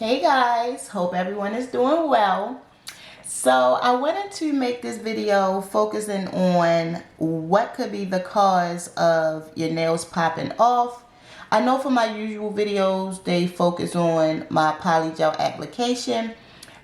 Hey guys, hope everyone is doing well. So I wanted to make this video focusing on what could be the cause of your nails popping off. I know for my usual videos they focus on my polygel application,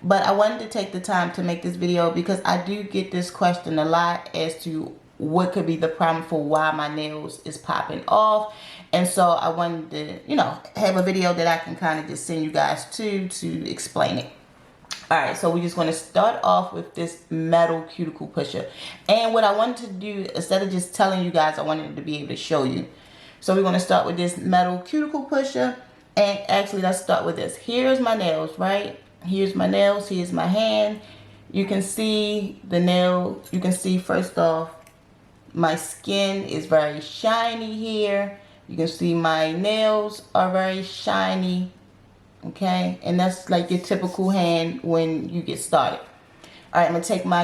but I wanted to take the time to make this video because I do get this question a lot as to what could be the problem for why my nails is popping off. And so I wanted to, have a video that I can kind of just send you guys to explain it. All right, so we're just going to start off with this metal cuticle pusher. And what I wanted to do, instead of just telling you guys, I wanted to be able to show you. So we're going to start with this metal cuticle pusher. And actually, let's start with this. Here's my nails, right? Here's my nails. Here's my hand. You can see the nail. You can see, first off, my skin is very shiny here. You can see my nails are very shiny. Okay, and that's like your typical hand when you get started. All right, I'm gonna take my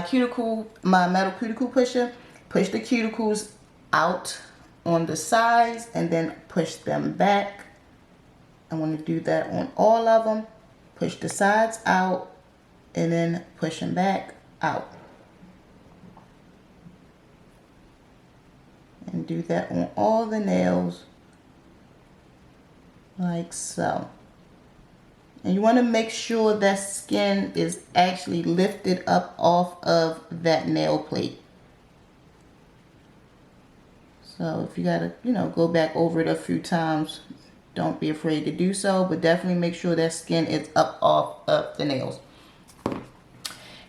metal cuticle pusher, push the cuticles out on the sides and then push them back. I want to do that on all of them. Push the sides out and then push them back out. And do that on all the nails like so. And you want to make sure that skin is actually lifted up off of that nail plate. So if you gotta, go back over it a few times, don't be afraid to do so, but definitely make sure that skin is up off of the nails.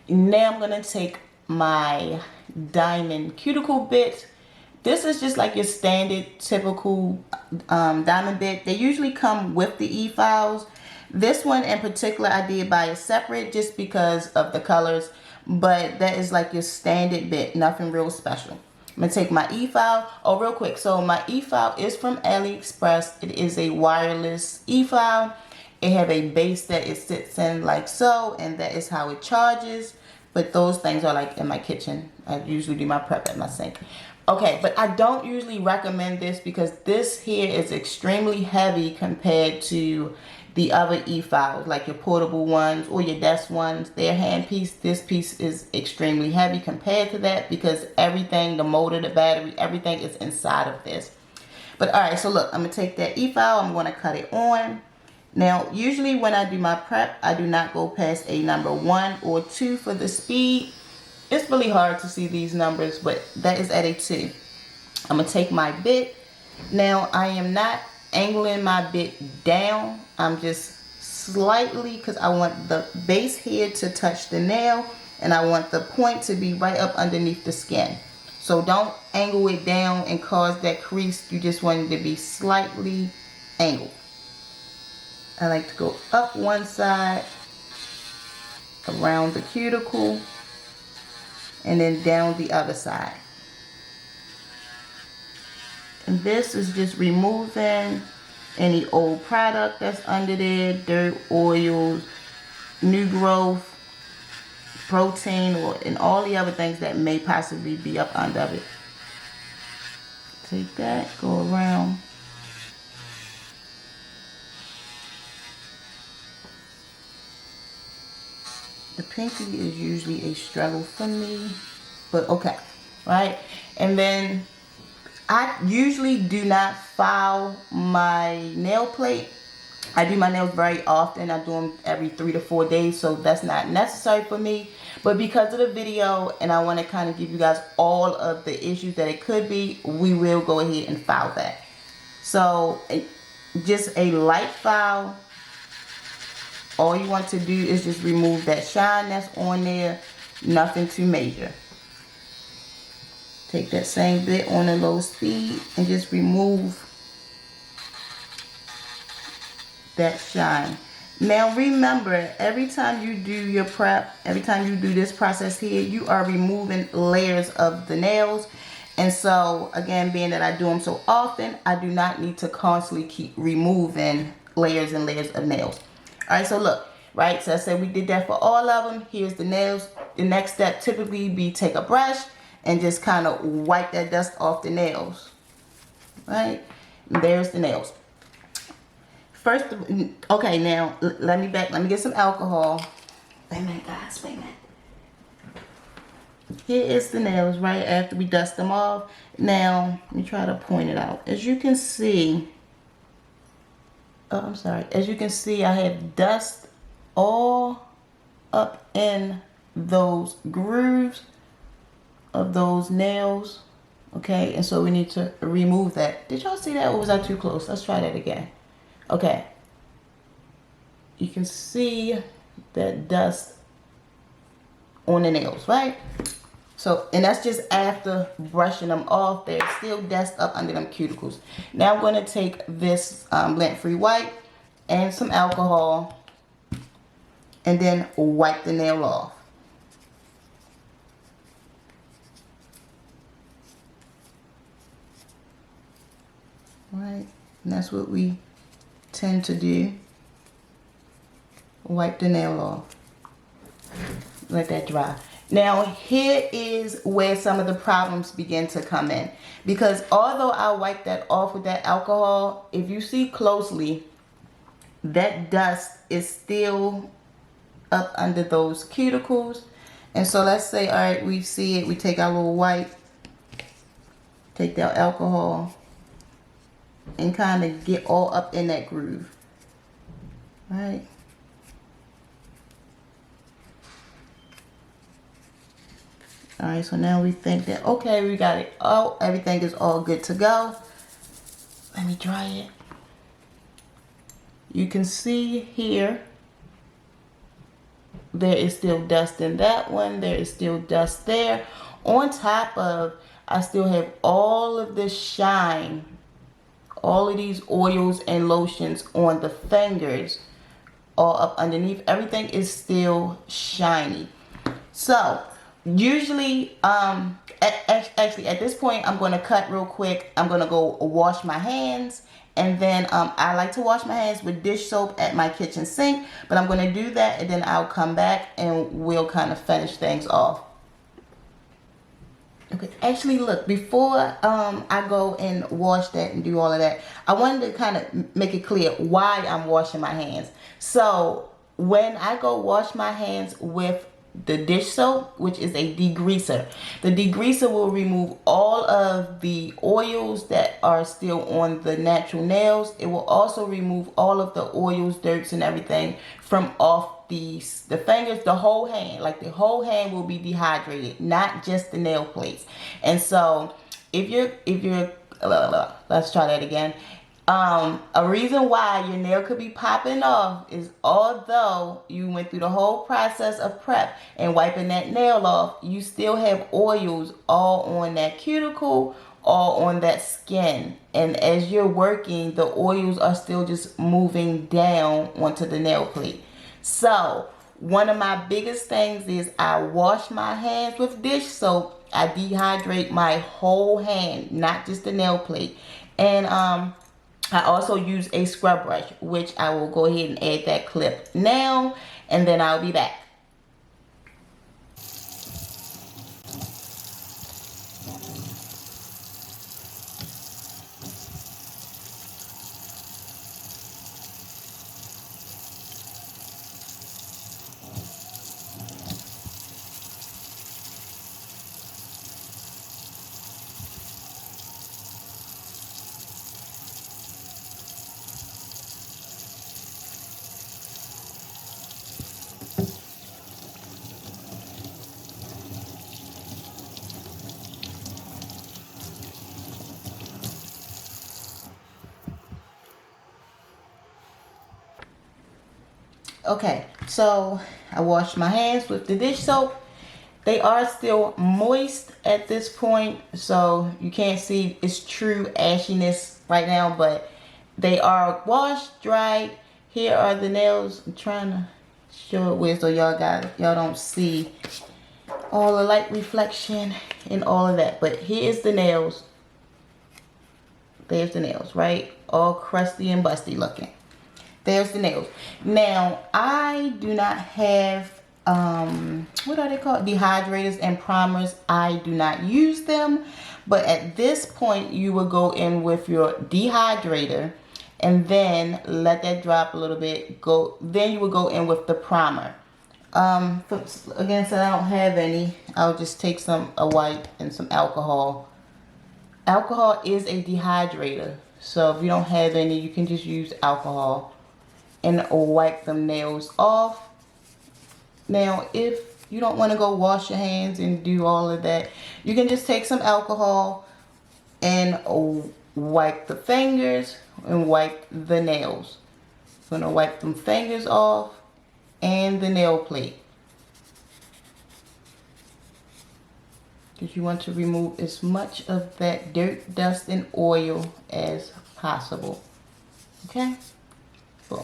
Now I'm gonna take my diamond cuticle bit. This is just like your standard typical diamond bit. They usually come with the e-files. This one in particular I did buy it separate just because of the colors, but that is like your standard bit, nothing real special. I'm gonna take my e-file. Oh, real quick, so my e-file is from AliExpress. It is a wireless e-file. It have a base that it sits in like so, and that is how it charges. But those things are like in my kitchen. I usually do my prep at my sink. Okay, but I don't usually recommend this because this here is extremely heavy compared to the other e-files, like your portable ones or your desk ones. Their hand piece, this piece is extremely heavy compared to that because everything, the motor, the battery, everything is inside of this. But all right, so look, I'm gonna take that e-file, I'm gonna cut it on. Now, usually when I do my prep, I do not go past a number 1 or 2 for the speed. It's really hard to see these numbers, but that is at a 2. I'm gonna take my bit. Now, I am not angling my bit down. I'm just slightly, because I want the base here to touch the nail, and I want the point to be right up underneath the skin. So don't angle it down and cause that crease. You just want it to be slightly angled. I like to go up one side, around the cuticle, and then down the other side. And this is just removing any old product that's under there, dirt, oils, new growth, protein, and all the other things that may possibly be up under it. Take that, go around. The pinky is usually a struggle for me, but okay, right? And then I usually do not file my nail plate. I do my nails very often. I do them every 3 to 4 days, so that's not necessary for me. But because of the video, and I want to kind of give you guys all of the issues that it could be, we will go ahead and file that. So just a light file. All you want to do is just remove that shine that's on there. Nothing too major. Take that same bit on a low speed and just remove that shine. Now remember, every time you do your prep, every time you do this process here, you are removing layers of the nails. And so again, being that I do them so often, I do not need to constantly keep removing layers and layers of nails. All right, so look, right? So I said we did that for all of them. Here's the nails. The next step typically be take a brush and just kind of wipe that dust off the nails, right? And there's the nails. first, okay, now let me get some alcohol. Wait a minute, guys, wait a minute. Here is the nails right after we dust them off. Now, let me try to point it out. As you can see, as you can see, I have dust all up in those grooves of those nails. Okay, and so we need to remove that. Did y'all see that, or was I too close? Let's try that again. Okay. You can see that dust on the nails, right? So, and that's just after brushing them off. There's still dust up under them cuticles. Now I'm going to take this lint-free wipe and some alcohol and then wipe the nail off. Right, and that's what we tend to do. Wipe the nail off. Let that dry. Now here is where some of the problems begin to come in, because although I wipe that off with that alcohol, if you see closely, that dust is still up under those cuticles. And so let's say, all right, we see it, we take our little wipe, take that alcohol and kind of get all up in that groove, right? All right, so now we think that, okay, we got it. Oh, everything is all good to go. Let me dry it. You can see here, there is still dust in that one. There is still dust there. On top of, I still have all of this shine, all of these oils and lotions on the fingers, all up underneath. Everything is still shiny. So, usually, actually at this point, I'm going to cut real quick. I'm going to go wash my hands. And then I like to wash my hands with dish soap at my kitchen sink. But I'm going to do that and then I'll come back and we'll kind of finish things off. Okay, actually look, before I go and wash that and do all of that, I wanted to kind of make it clear why I'm washing my hands. So when I go wash my hands with the dish soap, which is a degreaser, the degreaser will remove all of the oils that are still on the natural nails. It will also remove all of the oils, dirts, and everything from off the fingers, the whole hand. Like the whole hand will be dehydrated, not just the nail plates. And so if you're let's try that again. A reason why your nail could be popping off is, although you went through the whole process of prep and wiping that nail off, you still have oils all on that cuticle, all on that skin. And as you're working, the oils are still just moving down onto the nail plate. So one of my biggest things is I wash my hands with dish soap. I dehydrate my whole hand, not just the nail plate. And I also use a scrub brush, which I will go ahead and add that clip now, and then I'll be back. Okay, so I washed my hands with the dish soap. They are still moist at this point, so you can't see its true ashiness right now, but they are washed, dried. Here are the nails. I'm trying to show it with so y'all don't see all the light reflection and all of that. But here's the nails. There's the nails, right? All crusty and busty looking. There's the nails. Now, I do not have, what are they called? Dehydrators and primers. I do not use them. But at this point, you will go in with your dehydrator and then let that drop a little bit. Then you would go in with the primer. Again, since I don't have any, I'll just take a wipe and some alcohol. Alcohol is a dehydrator, so if you don't have any, you can just use alcohol and wipe them nails off. Now, if you don't want to go wash your hands and do all of that, you can just take some alcohol and wipe the fingers and wipe the nails. I'm going to wipe them fingers off and the nail plate, because you want to remove as much of that dirt, dust, and oil as possible. Okay? Boom.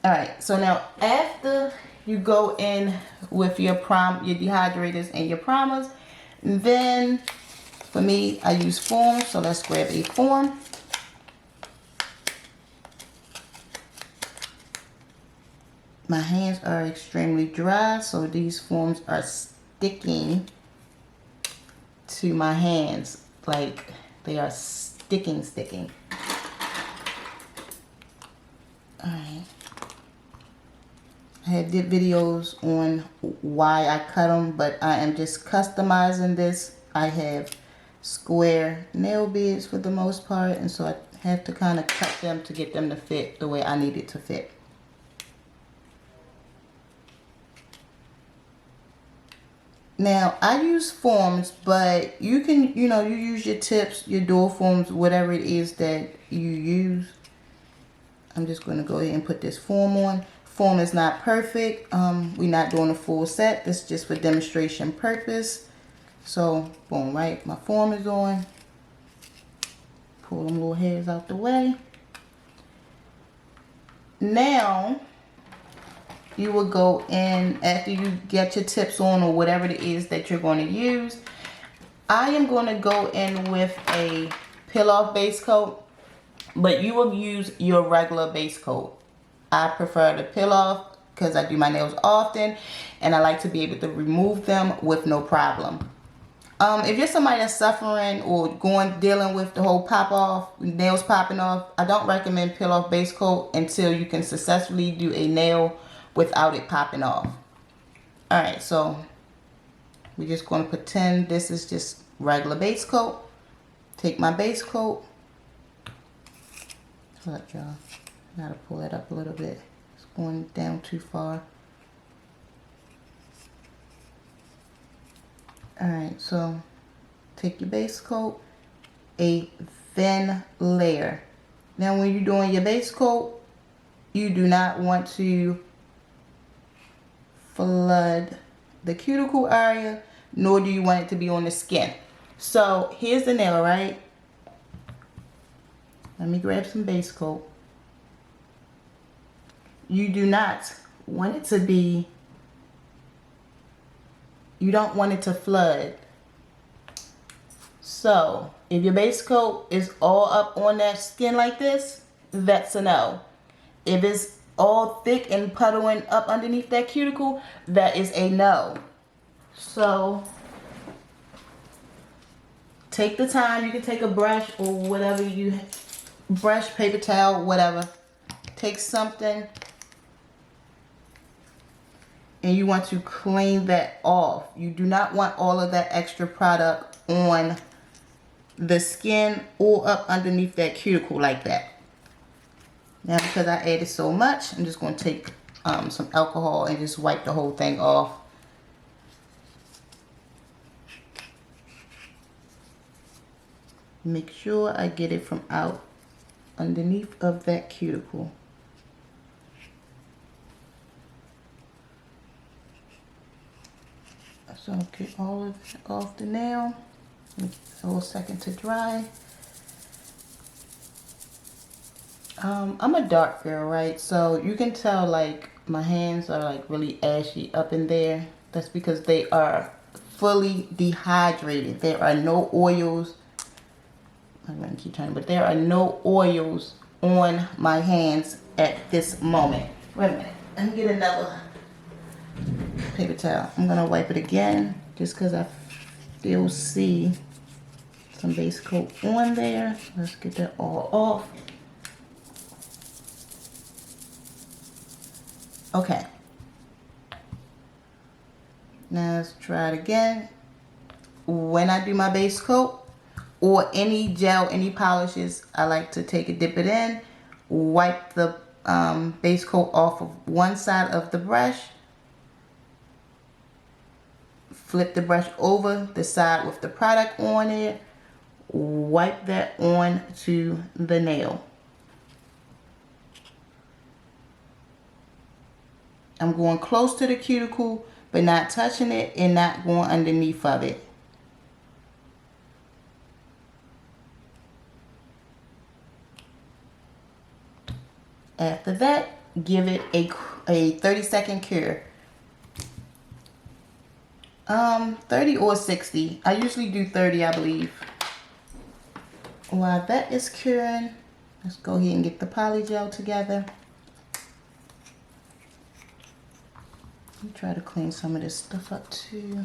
Alright, so now after you go in with your dehydrators and your primers, then for me, I use foam, so let's grab a foam. My hands are extremely dry, so these foams are sticking to my hands, like they are sticking. Alright. I did videos on why I cut them, but I am just customizing this. I have square nail beds for the most part, and so I have to kind of cut them to get them to fit the way I need it to fit. Now, I use foams, but you can, you use your tips, your dual foams, whatever it is that you use. I'm just going to go ahead and put this foam on. Foam is not perfect. We're not doing a full set. This is just for demonstration purpose. So, boom, right? My foam is on. Pull them little hairs out the way. Now, you will go in after you get your tips on or whatever it is that you're going to use. I am going to go in with a peel-off base coat, but you will use your regular base coat. I prefer the peel-off because I do my nails often and I like to be able to remove them with no problem. If you're somebody that's suffering or dealing with the whole nails popping off, I don't recommend peel-off base coat until you can successfully do a nail without it popping off. Alright, so we're just going to pretend this is just regular base coat. Take my base coat. Hold up, y'all. I gotta pull that up a little bit. It's going down too far. Alright, so take your base coat, a thin layer. Now when you're doing your base coat, you do not want to flood the cuticle area, nor do you want it to be on the skin. So here's the nail, right? Let me grab some base coat. You do not want it to be, you don't want it to flood. So if your base coat is all up on that skin like this, that's a no. If it's all thick and puddling up underneath that cuticle, that is a no. So take the time. You can take a brush or whatever brush, paper towel, whatever. Take something and you want to clean that off. You do not want all of that extra product on the skin or up underneath that cuticle like that. Now because I added so much, I'm just going to take some alcohol and just wipe the whole thing off. Make sure I get it from out underneath of that cuticle. So get all of it off the nail. A whole second to dry. I'm a dark girl, right? So you can tell like my hands are like really ashy up in there. That's because they are fully dehydrated. There are no oils. I'm gonna keep trying, but there are no oils on my hands at this moment. Wait a minute. Let me get another paper towel. I'm gonna wipe it again just because I still see some base coat on there. Let's get that all off. Okay. Now let's try it again. When I do my base coat or any gel, any polishes, I like to take a dip it in, wipe the base coat off of one side of the brush, flip the brush over the side with the product on it, wipe that on to the nail. I'm going close to the cuticle, but not touching it and not going underneath of it. After that, give it a 30-second cure. 30 or 60. I usually do 30, I believe. While that is curing, let's go ahead and get the poly gel together. Let me try to clean some of this stuff up too.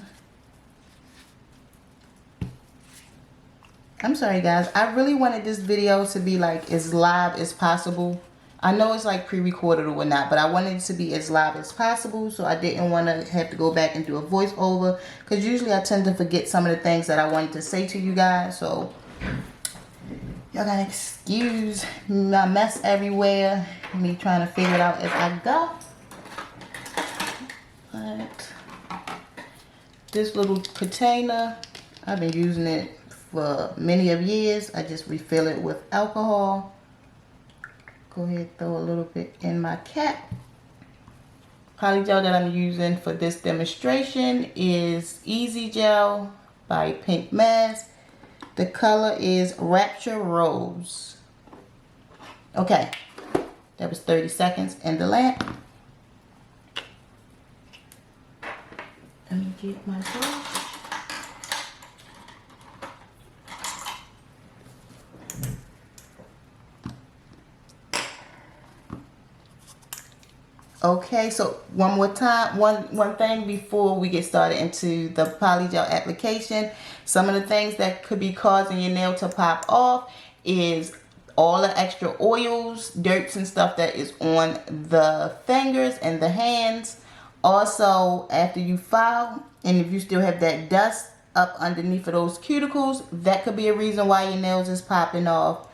I'm sorry guys, I really wanted this video to be like as live as possible. I know it's like pre-recorded or whatnot, but I wanted it to be as live as possible, so I didn't want to have to go back and do a voiceover, because usually I tend to forget some of the things that I wanted to say to you guys. So y'all gotta excuse my mess everywhere, me trying to figure it out as I go. But this little container, I've been using it for many of years. I just refill it with alcohol. Go ahead, throw a little bit in my cap. Poly gel that I'm using for this demonstration is Easy Gel by Pink Mask. The color is Rapture Rose. Okay, that was 30 seconds in the lamp. Let me get my brush. Okay, so one more time, one thing before we get started into the poly gel application. Some of the things that could be causing your nail to pop off is all the extra oils, dirts and stuff that is on the fingers and the hands. Also, after you file, and if you still have that dust up underneath of those cuticles, that could be a reason why your nails is popping off.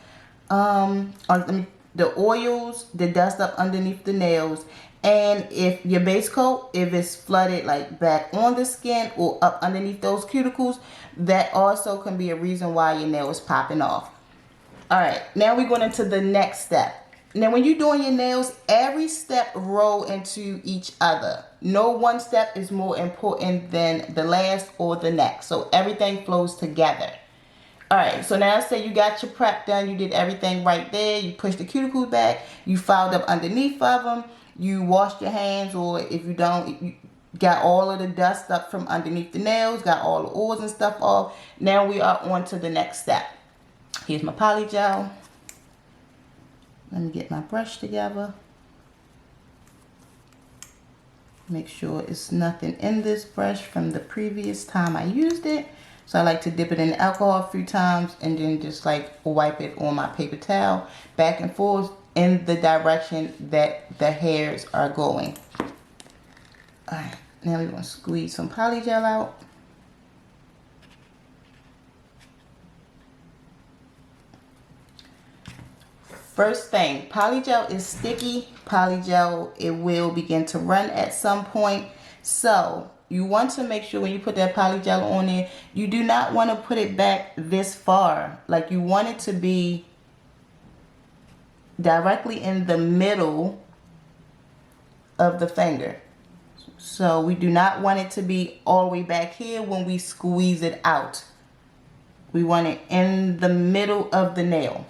The oils, the dust up underneath the nails, and if your base coat, if it's flooded like back on the skin or up underneath those cuticles, that also can be a reason why your nail is popping off. All right, now we're going into the next step. Now when you're doing your nails, every step roll into each other. No one step is more important than the last or the next, so everything flows together. Alright, so now say you got your prep done, you did everything right there, you pushed the cuticles back, you filed up underneath of them, you washed your hands, or if you don't, you got all of the dust up from underneath the nails, got all the oils and stuff off. Now we are on to the next step. Here's my poly gel. Let me get my brush together. Make sure it's nothing in this brush from the previous time I used it. So I like to dip it in alcohol a few times and then just like wipe it on my paper towel back and forth in the direction that the hairs are going. Alright, now we're going to squeeze some poly gel out. First thing, poly gel is sticky. Poly gel, it will begin to run at some point. So you want to make sure when you put that poly gel on there, you do not want to put it back this far. Like you want it to be directly in the middle of the finger. So we do not want it to be all the way back here when we squeeze it out. We want it in the middle of the nail.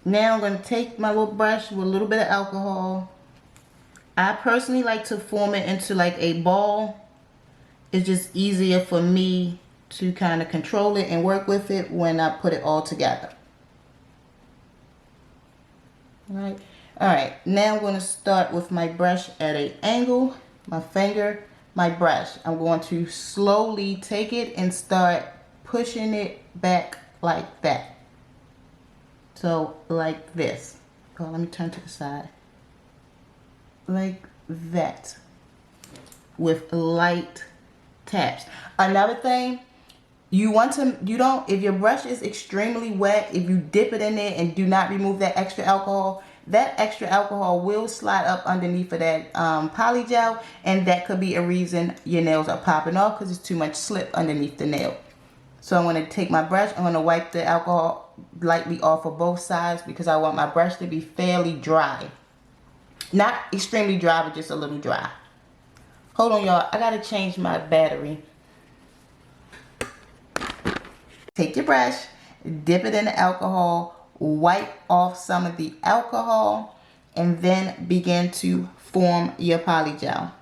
Now I'm going to take my little brush with a little bit of alcohol. I personally like to form it into like a ball. It's just easier for me to kind of control it and work with it when I put it all together. Alright, now I'm going to start with my brush at an angle, my finger, my brush. I'm going to slowly take it and start pushing it back like that. So like this. Oh, let me turn to the side. like that with light taps. Another thing, you don't, if your brush is extremely wet, if you dip it in there and do not remove that extra alcohol will slide up underneath of that poly gel, and that could be a reason your nails are popping off, because it's too much slip underneath the nail. So I'm going to take my brush, I'm going to wipe the alcohol lightly off of both sides, because I want my brush to be fairly dry. Not extremely dry, but just a little dry. Hold on, y'all, I got to change my battery. Take your brush, dip it in the alcohol, wipe off some of the alcohol, and then begin to form your polygel.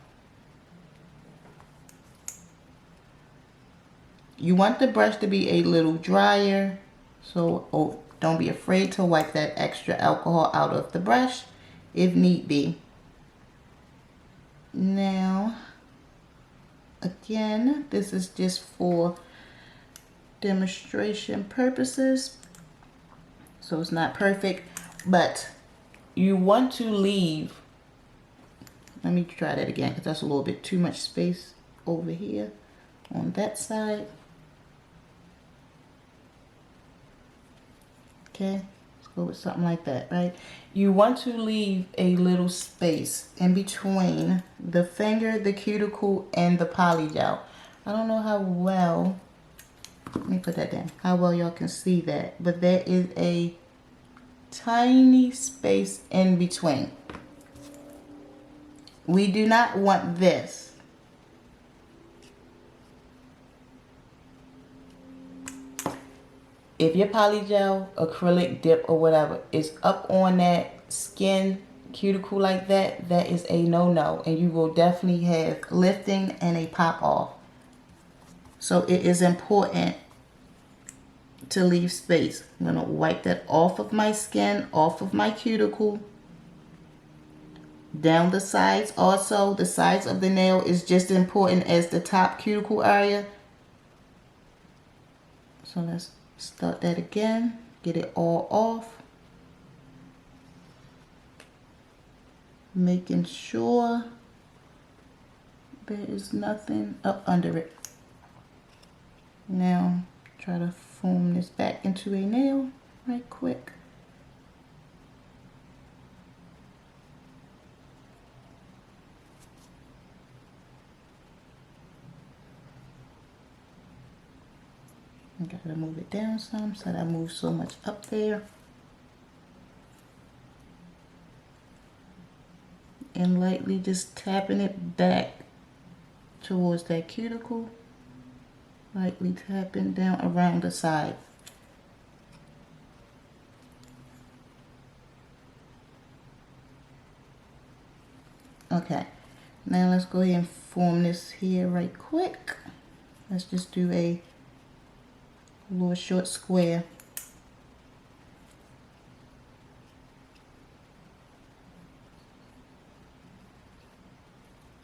You want the brush to be a little drier, so don't be afraid to wipe that extra alcohol out of the brush if need be. Now, again, this is just for demonstration purposes, so it's not perfect, but you want to leave, let me try that again, because that's a little bit too much space over here on that side. Okay, let's go with something like that, right? You want to leave a little space in between the finger, the cuticle, and the polygel. I don't know how well, let me put that down, how well y'all can see that, but there is a tiny space in between. We do not want this. If your polygel, acrylic, dip, or whatever is up on that skin cuticle like that, that is a no-no, and you will definitely have lifting and a pop off. So it is important to leave space. I'm going to wipe that off of my skin, off of my cuticle, down the sides. Also, the sides of the nail is just as important as the top cuticle area. So let's start that again. Get it all off. Making sure there is nothing up under it. Now, try to form this back into a nail right quick. I gotta move it down some so that I move so much up there. And lightly just tapping it back towards that cuticle. Lightly tapping down around the side. Okay, now let's go ahead and form this here right quick. Let's just do a little short square.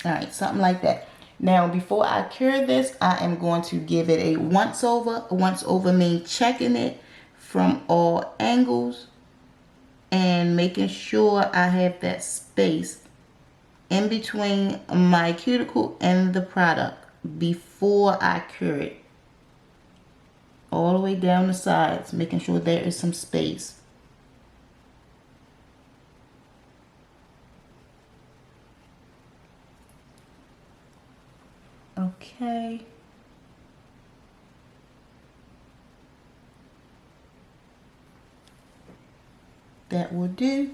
All right, something like that. Now, before I cure this, I am going to give it a once over. A once over means checking it from all angles and making sure I have that space in between my cuticle and the product before I cure it. All the way down the sides, making sure there is some space. Okay. That will do.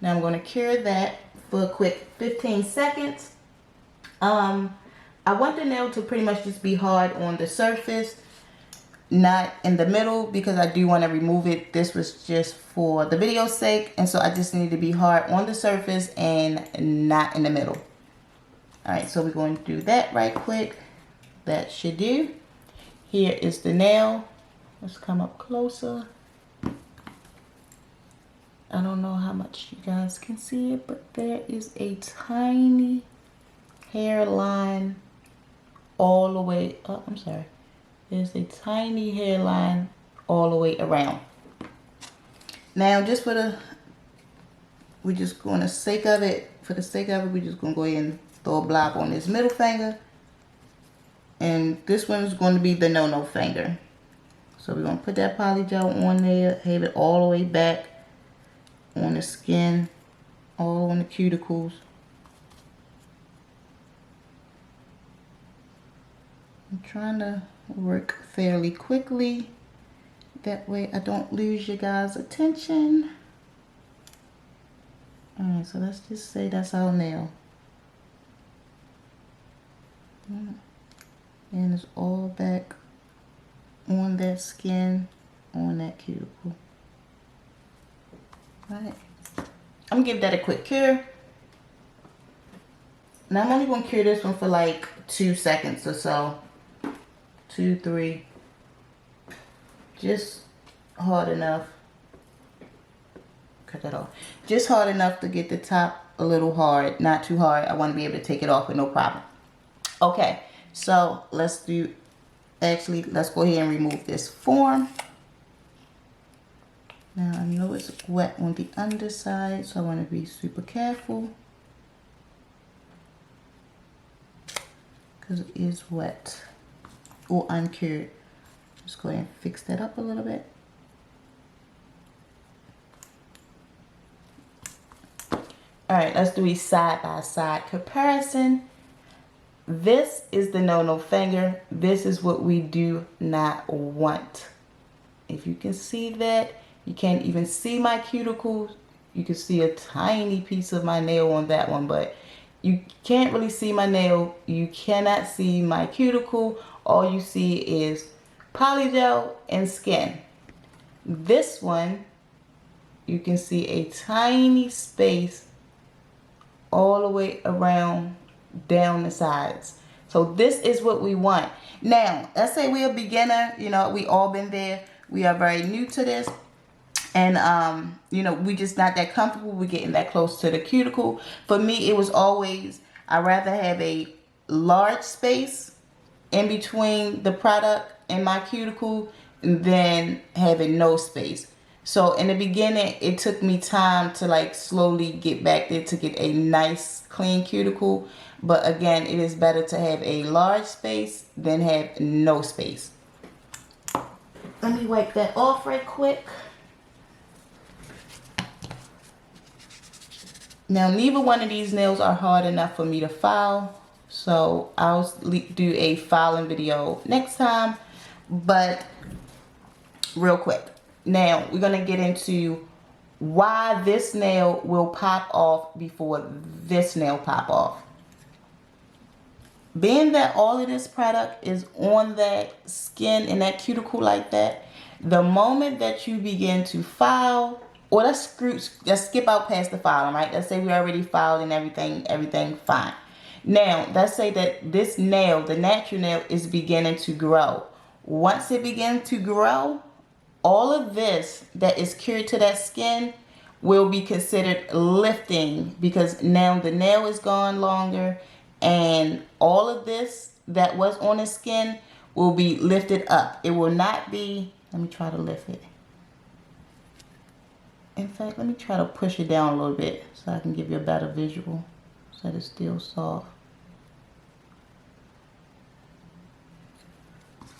Now I'm going to cure that for a quick 15 seconds. I want the nail to pretty much just be hard on the surface, not in the middle, because I do want to remove it. This was just for the video's sake, and so I just need to be hard on the surface and not in the middle. Alright, so we're going to do that right quick. That should do. Here is the nail. Let's come up closer. I don't know how much you guys can see it, but there is a tiny hairline all the way up. I'm sorry. There's a tiny hairline all the way around. Now, just for the we're just going to sake of it, for the sake of it, we're just going to go ahead and throw a blob on this middle finger. And this one is going to be the no-no finger. So we're going to put that polygel on there, have it all the way back on the skin, all on the cuticles. I'm trying to work fairly quickly. That way I don't lose you guys' attention. Alright, so let's just say that's our nail. And it's all back on that skin, on that cuticle. Alright. I'm gonna give that a quick cure. Now I'm only gonna cure this one for like 2 seconds or so. 2, 3. Just hard enough. Cut that off. Just hard enough to get the top a little hard, not too hard. I want to be able to take it off with no problem. Okay, so let's go ahead and remove this form. Now I know it's wet on the underside, so I want to be super careful because it is wet or uncured. Just go ahead and fix that up a little bit. Alright, let's do a side-by-side comparison. This is the no-no finger. This is what we do not want. If you can see that, you can't even see my cuticles. You can see a tiny piece of my nail on that one, but you can't really see my nail. You cannot see my cuticle. All you see is polygel and skin. This one, you can see a tiny space all the way around down the sides. So this is what we want. Now, let's say we're a beginner, you know, we all been there. We are very new to this. And, you know, we just not that comfortable with getting that close to the cuticle. For me, it was always, I'd rather have a large space in between the product and my cuticle than having no space. So in the beginning, it took me time to like slowly get back there to get a nice clean cuticle. But again, it is better to have a large space than have no space. Let me wipe that off right quick. Now, neither one of these nails are hard enough for me to file. So I'll do a filing video next time. But real quick. Now, we're going to get into why this nail will pop off before this nail pop off. Being that all of this product is on that skin and that cuticle like that, the moment that you begin to file, or let's skip out past the filing, right? Let's say we already filed and everything fine. Now, let's say that this nail, the natural nail, is beginning to grow. Once it begins to grow, all of this that is cured to that skin will be considered lifting because now the nail is gone longer and all of this that was on the skin will be lifted up. It will not be, let me try to lift it. In fact, let me try to push it down a little bit so I can give you a better visual so that it's still soft.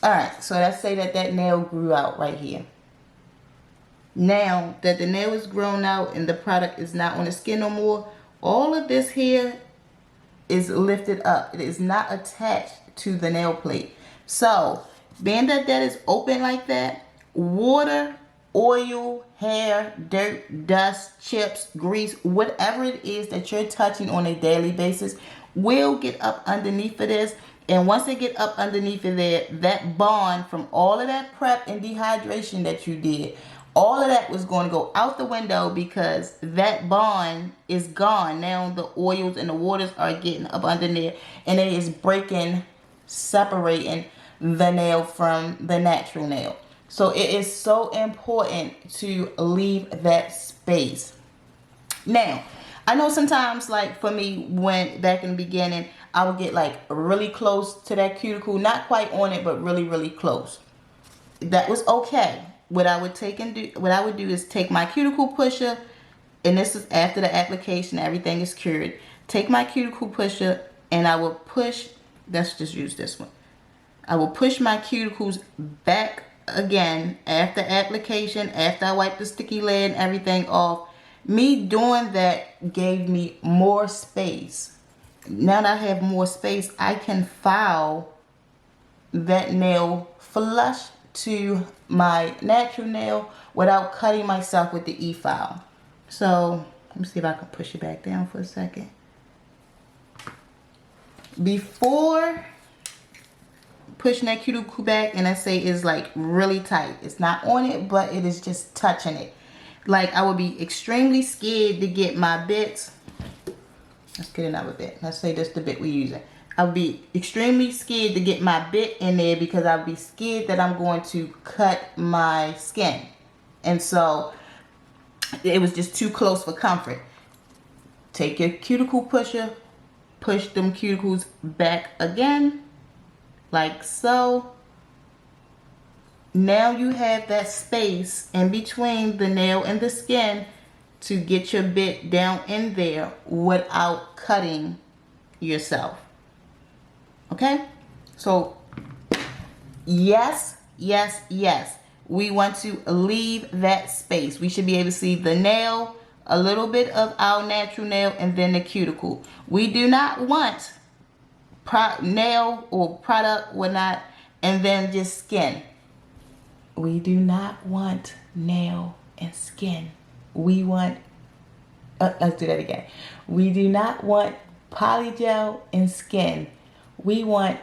Alright, so let's say that that nail grew out right here. Now that the nail is grown out and the product is not on the skin no more, all of this here is lifted up. It is not attached to the nail plate. So, being that that is open like that, water, oil, hair, dirt, dust, chips, grease, whatever it is that you're touching on a daily basis will get up underneath of this. And once it get up underneath of there, that bond from all of that prep and dehydration that you did, all of that was going to go out the window because that bond is gone. Now the oils and the waters are getting up under there and it is breaking, separating the nail from the natural nail. So it is so important to leave that space. Now, I know sometimes, like for me, when back in the beginning, I would get like really close to that cuticle, not quite on it, but really, really close. That was okay. What I would do is take my cuticle pusher and this is after the application, everything is cured. Take my cuticle pusher and I will push, let's just use this one. I will push my cuticles back again after application, after I wipe the sticky lid and everything off. Me doing that gave me more space. Now that I have more space, I can file that nail flush to my natural nail without cutting myself with the e-file. So let me see if I can push it back down for a second. Before pushing that cuticle back, and I say it's like really tight. It's not on it, but it is just touching it. Like I would be extremely scared to get my bits. Let's get another bit. Let's say this is the bit we're using. I would be extremely scared to get my bit in there because I would be scared that I'm going to cut my skin. And so it was just too close for comfort. Take your cuticle pusher, push them cuticles back again, like so. Now you have that space in between the nail and the skin to get your bit down in there without cutting yourself. Okay? So, yes, yes, yes. We want to leave that space. We should be able to see the nail, a little bit of our natural nail, and then the cuticle. We do not want nail or product, whatnot, and then just skin. We do not want nail and skin. We want, let's do that again. We do not want polygel and skin. We want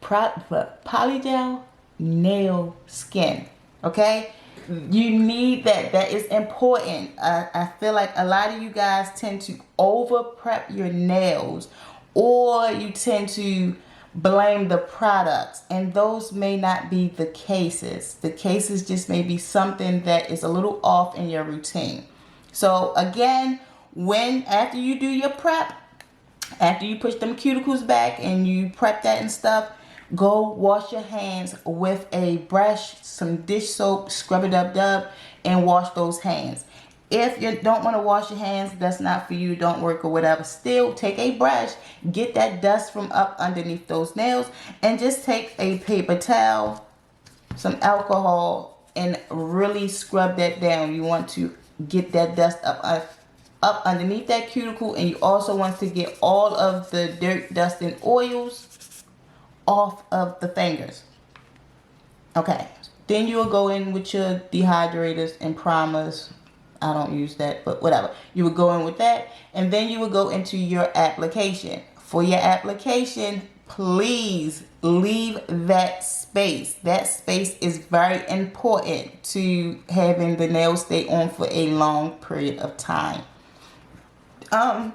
polygel, nail, skin. Okay? You need that. That is important. I feel like a lot of you guys tend to over prep your nails, or you tend to blame the products, and those may not be the cases. The cases just may be something that is a little off in your routine. So again, after you do your prep, after you push them cuticles back and you prep that and stuff, go wash your hands with a brush, some dish soap, scrub it up, and wash those hands. If you don't want to wash your hands, that's not for you, don't work or whatever. Still, take a brush, get that dust from up underneath those nails, and just take a paper towel, some alcohol, and really scrub that down. You want to get that dust up underneath that cuticle, and you also want to get all of the dirt, dust, and oils off of the fingers. Okay, then you will go in with your dehydrators and primers. I don't use that, but whatever. You would go in with that, and then you would go into your application. For your application, please leave that space. That space is very important to having the nail stay on for a long period of time. I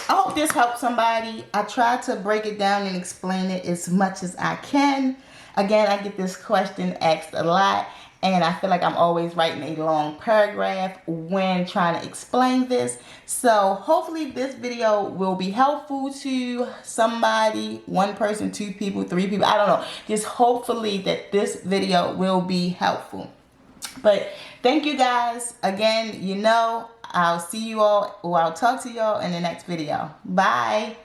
hope this helps somebody. I try to break it down and explain it as much as I can. Again, I get this question asked a lot, and I feel like I'm always writing a long paragraph when trying to explain this. So hopefully this video will be helpful to somebody, one person, two people, three people, I don't know. Just hopefully that this video will be helpful. But thank you guys. Again, I'll see you all, or I'll talk to y'all in the next video. Bye.